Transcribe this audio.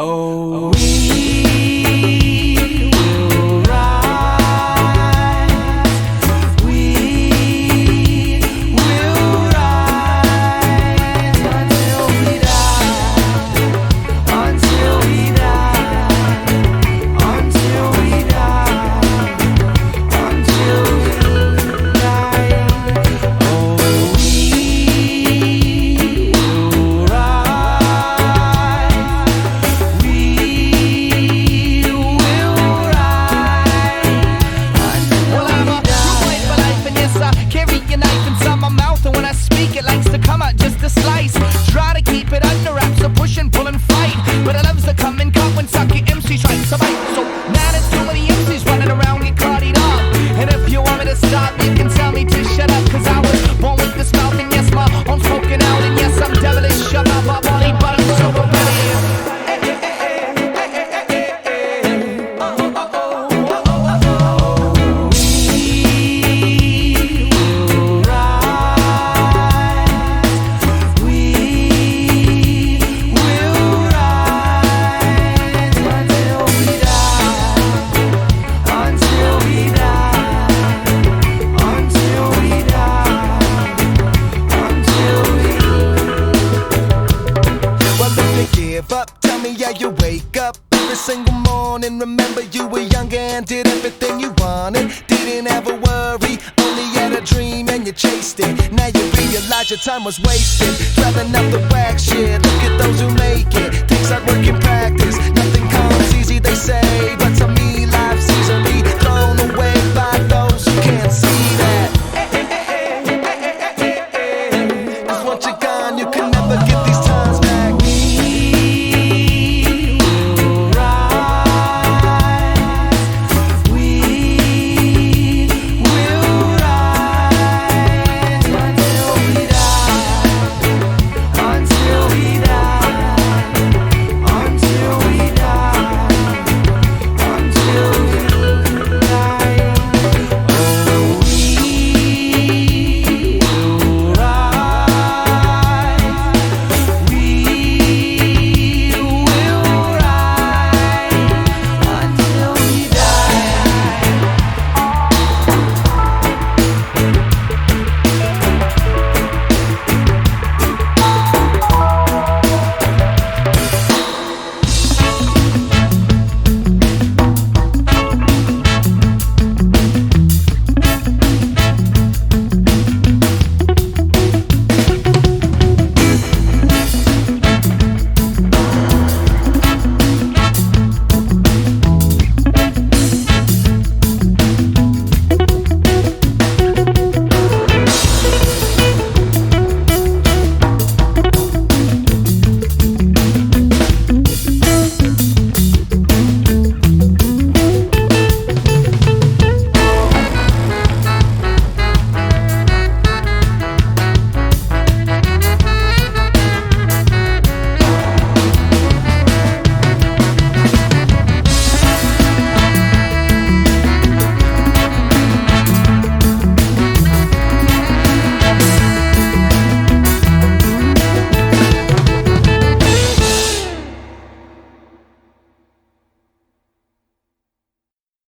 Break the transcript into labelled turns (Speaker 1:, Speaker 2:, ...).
Speaker 1: Oh, we will rise. We will rise until we die. Until we die. Until we die. Until we die. Oh, we will rise. We will rise.
Speaker 2: Well, I'm a boy for life, and yes, I carry a knife inside my mouth, and when I speak, it likes to come out just a slice. Try to keep it under wraps, so push and pull and fight, but it loves to come and cut when sucky MCs try to bite. So now there's too many MCs running around, get cardied up. And if you want me to stop, you can tell me to shut up, cause I was born with this mouth, and yes, my arm's smoking out, and yes, I'm devilish. Shut up, my body, but I'm so rebellious.
Speaker 3: Give up, tell me how you wake up every single morning. Remember you were younger and did everything you wanted. Didn't have a worry, only had a dream and you chased it. Now you realize your time was wasted, driving up the whack shit. Look at those who make it, takes hard work and practice. Nothing comes easy, they say.